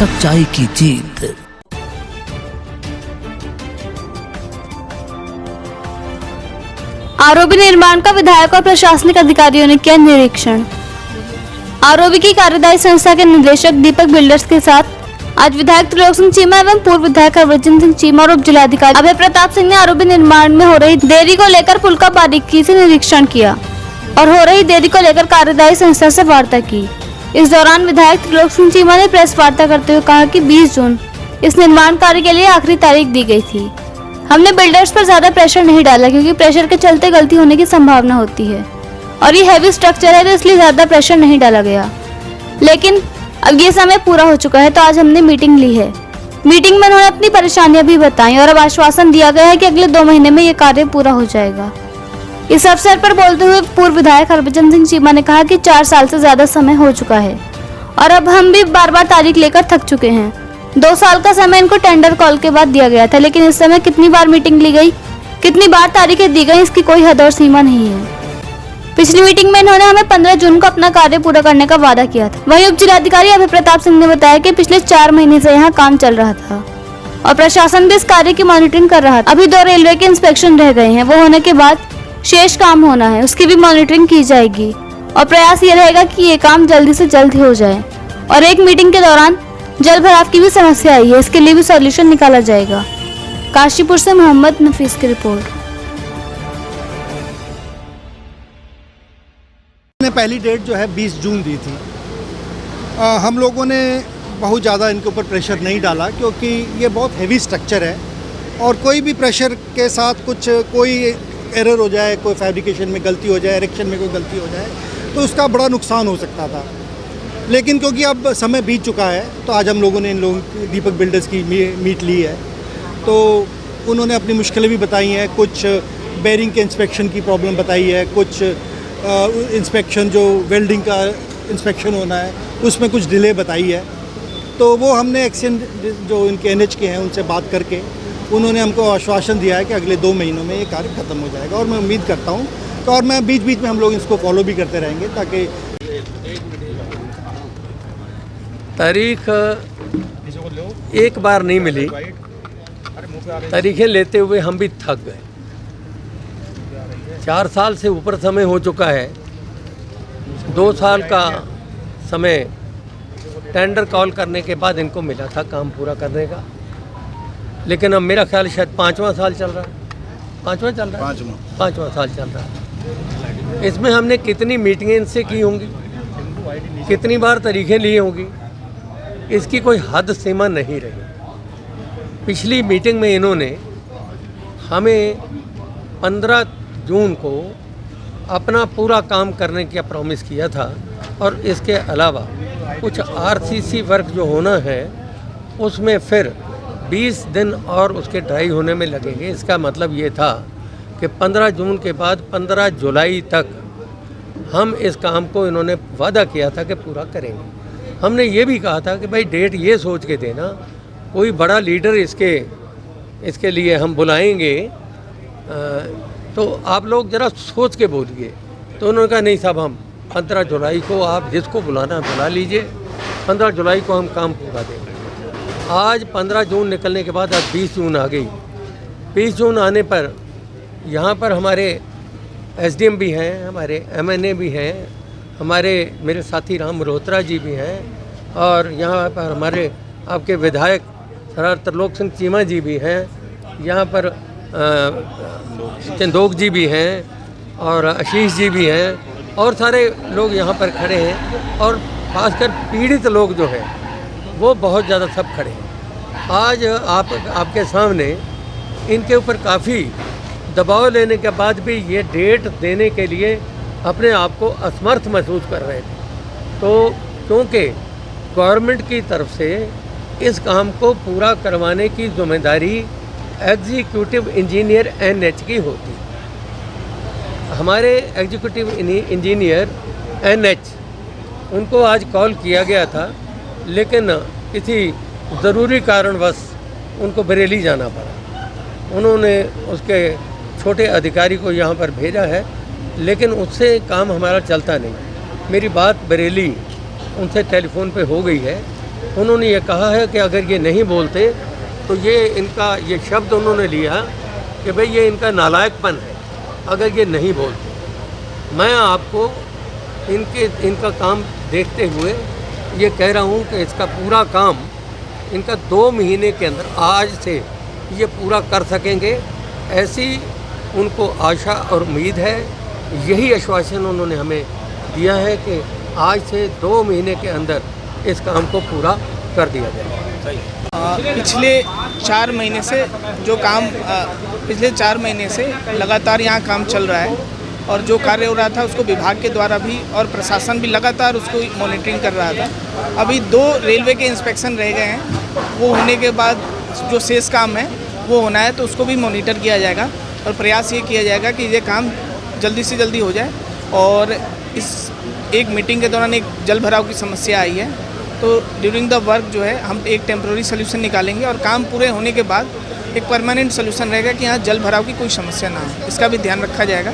सच्चाई की जीत। आरओबी निर्माण का विधायक और प्रशासनिक अधिकारियों ने किया निरीक्षण। आरओबी की कार्यदायी संस्था के निदेशक दीपक बिल्डर्स के साथ आज विधायक त्रिलोक सिंह चीमा एवं पूर्व विधायक हरभजन सिंह चीमा और उप जिलाधिकारी अभय प्रताप सिंह ने आरओबी निर्माण में हो रही देरी को लेकर पुल का बारीकी से निरीक्षण किया और हो रही देरी को लेकर कार्यदायी संस्था से वार्ता की। इस दौरान विधायक त्रिलोक सिंह चीमा ने प्रेस वार्ता करते हुए कहा कि 20 जून इस निर्माण कार्य के लिए आखिरी तारीख दी गई थी। हमने बिल्डर्स पर ज्यादा प्रेशर नहीं डाला क्योंकि प्रेशर के चलते गलती होने की संभावना होती है और ये हैवी स्ट्रक्चर है तो इसलिए ज्यादा प्रेशर नहीं डाला गया। लेकिन अब ये समय पूरा हो चुका है तो आज हमने मीटिंग ली है। मीटिंग में उन्होंने अपनी परेशानियां भी बताई और अब आश्वासन दिया गया है कि अगले 2 महीने में ये कार्य पूरा हो जाएगा। इस अवसर पर बोलते हुए पूर्व विधायक हरभजन सिंह चीमा ने कहा कि 4 साल से ज्यादा समय हो चुका है और अब हम भी बार बार तारीख लेकर थक चुके हैं। 2 साल का समय इनको टेंडर कॉल के बाद दिया गया था, लेकिन इस समय कितनी बार मीटिंग ली गई, कितनी बार तारीखें दी गई, इसकी कोई हद और सीमा नहीं है। पिछली मीटिंग में इन्होंने हमें 15 जून को अपना कार्य पूरा करने का वादा किया था। वहीं उप जिलाधिकारी अभय प्रताप सिंह ने बताया कि पिछले 4 महीने से यहाँ काम चल रहा था और प्रशासन भी इस कार्य की मॉनिटरिंग कर रहा था। अभी 2 रेलवे के इंस्पेक्शन रह गए हैं, वो होने के बाद शेष काम होना है, उसकी भी मॉनिटरिंग की जाएगी और प्रयास ये रहेगा कि ये काम जल्दी से जल्द हो जाए। और एक मीटिंग के दौरान जल भराव की भी समस्या आई है, इसके लिए भी सॉल्यूशन निकाला जाएगा। काशीपुर से मोहम्मद नफीस की रिपोर्ट। पहली डेट जो है 20 जून दी थी। हम लोगों ने बहुत ज़्यादा इनके ऊपर प्रेशर नहीं डाला क्योंकि ये बहुत हेवी स्ट्रक्चर है और कोई भी प्रेशर के साथ कोई एरर हो जाए, कोई फैब्रिकेशन में गलती हो जाए, इरेक्शन में कोई गलती हो जाए तो उसका बड़ा नुकसान हो सकता था। लेकिन क्योंकि अब समय बीत चुका है तो आज हम लोगों ने इन लोगों दीपक बिल्डर्स की मीट ली है तो उन्होंने अपनी मुश्किलें भी बताई हैं। कुछ बेरिंग के इंस्पेक्शन की प्रॉब्लम बताई है, कुछ इंस्पेक्शन जो वेल्डिंग का इंस्पेक्शन होना है उसमें कुछ डिले बताई है। तो वो हमने एक्शन जो इनके NH के हैं उनसे बात करके उन्होंने हमको आश्वासन दिया है कि अगले 2 महीनों में ये कार्य ख़त्म हो जाएगा और मैं उम्मीद करता हूँ तो और मैं बीच बीच में हम लोग इसको फॉलो भी करते रहेंगे ताकि तारीख एक बार नहीं मिली। तारीखें लेते हुए हम भी थक गए। 4 साल से ऊपर समय हो चुका है। 2 साल का समय टेंडर कॉल करने के बाद इनको मिला था काम पूरा करने का, लेकिन अब मेरा ख्याल शायद 5वां साल चल रहा है। 5वां साल चल रहा है। इसमें हमने कितनी मीटिंगें इनसे की होंगी, कितनी बार तारीखें ली होंगी, इसकी कोई हद सीमा नहीं रही। पिछली मीटिंग में इन्होंने हमें 15 जून को अपना पूरा काम करने का प्रॉमिस किया था और इसके अलावा कुछ RCC वर्क जो होना है उसमें फिर 20 दिन और उसके ड्राई होने में लगेंगे। इसका मतलब ये था कि 15 जून के बाद 15 जुलाई तक हम इस काम को इन्होंने वादा किया था कि पूरा करेंगे। हमने ये भी कहा था कि भाई डेट ये सोच के देना, कोई बड़ा लीडर इसके लिए हम बुलाएंगे तो आप लोग ज़रा सोच के बोलिए। तो उन्होंने कहा नहीं साहब, हम 15 जुलाई को आप जिसको बुलाना बुला लीजिए, 15 जुलाई को हम काम पूरा देंगे। आज 15 जून निकलने के बाद आज 20 जून आ गई। 20 जून आने पर यहाँ पर हमारे SDM भी हैं, हमारे MNA भी हैं, हमारे मेरे साथी राम मल्होत्रा जी भी हैं और यहाँ पर हमारे आपके विधायक सरदार त्रिलोक सिंह चीमा जी भी हैं, यहाँ पर चंदोक जी भी हैं और आशीष जी भी हैं और सारे लोग यहाँ पर खड़े हैं और खासकर पीड़ित लोग जो हैं वो बहुत ज़्यादा सब खड़े हैं। आज आपके सामने इनके ऊपर काफ़ी दबाव लेने के बाद भी ये डेट देने के लिए अपने आप को असमर्थ महसूस कर रहे थे। तो क्योंकि गवर्नमेंट की तरफ से इस काम को पूरा करवाने की जिम्मेदारी एग्जीक्यूटिव इंजीनियर NH की होती। हमारे एग्जीक्यूटिव इंजीनियर NH उनको आज कॉल किया गया था, लेकिन किसी ज़रूरी कारणवश उनको बरेली जाना पड़ा। उन्होंने उसके छोटे अधिकारी को यहाँ पर भेजा है, लेकिन उससे काम हमारा चलता नहीं। मेरी बात बरेली उनसे टेलीफोन पे हो गई है उन्होंने ये कहा है कि अगर ये नहीं बोलते तो ये शब्द उन्होंने लिया कि भाई ये इनका नालायकपन है अगर ये नहीं बोलते। मैं आपको इनका काम देखते हुए ये कह रहा हूँ कि इसका पूरा काम इनका 2 महीने के अंदर आज से ये पूरा कर सकेंगे, ऐसी उनको आशा और उम्मीद है। यही आश्वासन उन्होंने हमें दिया है कि आज से 2 महीने के अंदर इस काम को पूरा कर दिया जाए। पिछले 4 महीने से जो काम पिछले 4 महीने से लगातार यहाँ काम चल रहा है और जो कार्य हो रहा था उसको विभाग के द्वारा भी और प्रशासन भी लगातार उसको मॉनिटरिंग कर रहा था। अभी 2 रेलवे के इंस्पेक्शन रह गए हैं, वो होने के बाद जो शेष काम है वो होना है, तो उसको भी मॉनिटर किया जाएगा और प्रयास ये किया जाएगा कि ये काम जल्दी से जल्दी हो जाए। और इस एक मीटिंग के दौरान एक जल भराव की समस्या आई है, तो ड्यूरिंग द वर्क जो है हम एक टेम्प्रोरी सोल्यूशन निकालेंगे और काम पूरे होने के बाद एक परमानेंट सोल्यूशन रहेगा कि यहाँ जल भराव की कोई समस्या ना हो, इसका भी ध्यान रखा जाएगा।